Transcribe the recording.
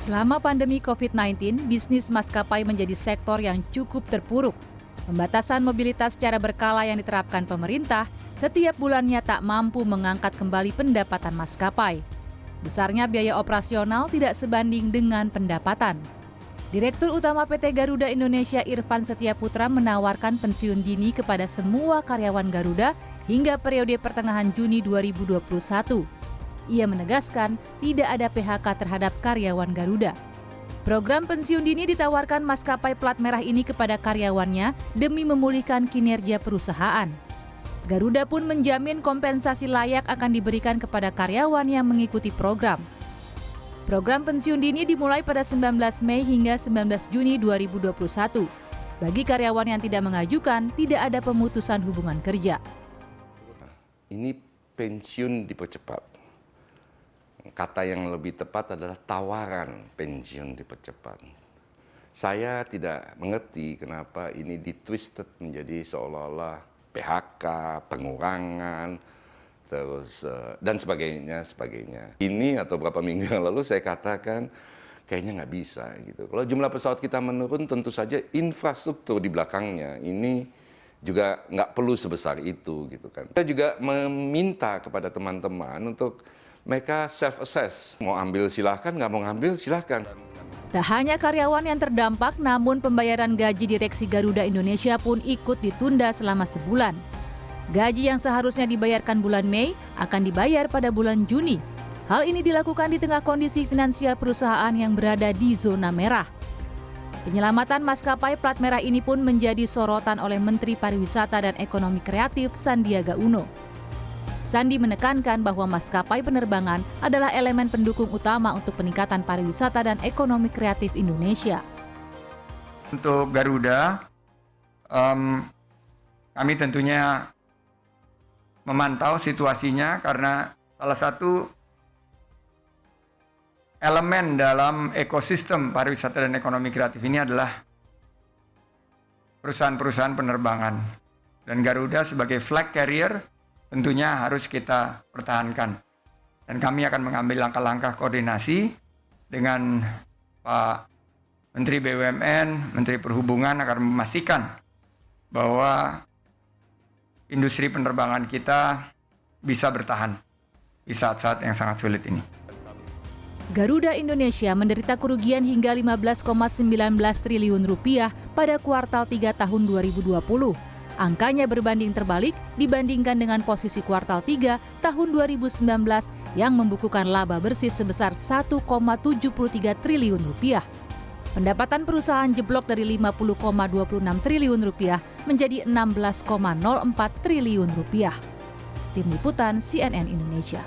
Selama pandemi COVID-19, bisnis maskapai menjadi sektor yang cukup terpuruk. Pembatasan mobilitas secara berkala yang diterapkan pemerintah setiap bulannya tak mampu mengangkat kembali pendapatan maskapai. Besarnya biaya operasional tidak sebanding dengan pendapatan. Direktur Utama PT Garuda Indonesia Irfan Setiaputra menawarkan pensiun dini kepada semua karyawan Garuda hingga periode pertengahan Juni 2021. Ia menegaskan tidak ada PHK terhadap karyawan Garuda. Program pensiun dini ditawarkan maskapai plat merah ini kepada karyawannya demi memulihkan kinerja perusahaan. Garuda pun menjamin kompensasi layak akan diberikan kepada karyawan yang mengikuti program. Program pensiun dini dimulai pada 19 Mei hingga 19 Juni 2021. Bagi karyawan yang tidak mengajukan, tidak ada pemutusan hubungan kerja. Ini pensiun dipercepat. Kata yang lebih tepat adalah tawaran pensiun dipercepat. Saya tidak mengerti kenapa ini ditwisted menjadi seolah-olah PHK, pengurangan, terus dan sebagainya. Ini atau beberapa minggu yang lalu saya katakan kayaknya nggak bisa gitu. Kalau jumlah pesawat kita menurun, tentu saja infrastruktur di belakangnya ini juga nggak perlu sebesar itu gitu kan. Kita juga meminta kepada teman-teman untuk mereka self-assess, mau ambil silahkan, nggak mau ngambil silahkan. Tak hanya karyawan yang terdampak, namun pembayaran gaji direksi Garuda Indonesia pun ikut ditunda selama sebulan. Gaji yang seharusnya dibayarkan bulan Mei akan dibayar pada bulan Juni. Hal ini dilakukan di tengah kondisi finansial perusahaan yang berada di zona merah. Penyelamatan maskapai plat merah ini pun menjadi sorotan oleh Menteri Pariwisata dan Ekonomi Kreatif Sandiaga Uno. Sandi menekankan bahwa maskapai penerbangan adalah elemen pendukung utama untuk peningkatan pariwisata dan ekonomi kreatif Indonesia. Untuk Garuda, kami tentunya memantau situasinya karena salah satu elemen dalam ekosistem pariwisata dan ekonomi kreatif ini adalah perusahaan-perusahaan penerbangan. Dan Garuda sebagai flag carrier tentunya harus kita pertahankan. Dan kami akan mengambil langkah-langkah koordinasi dengan Pak Menteri BUMN, Menteri Perhubungan agar memastikan bahwa industri penerbangan kita bisa bertahan di saat-saat yang sangat sulit ini. Garuda Indonesia menderita kerugian hingga 15,19 triliun rupiah pada kuartal 3 tahun 2020. Angkanya berbanding terbalik dibandingkan dengan posisi kuartal 3 tahun 2019 yang membukukan laba bersih sebesar 1,73 triliun rupiah. Pendapatan perusahaan jeblok dari 50,26 triliun rupiah menjadi 16,04 triliun rupiah. Tim Liputan CNN Indonesia.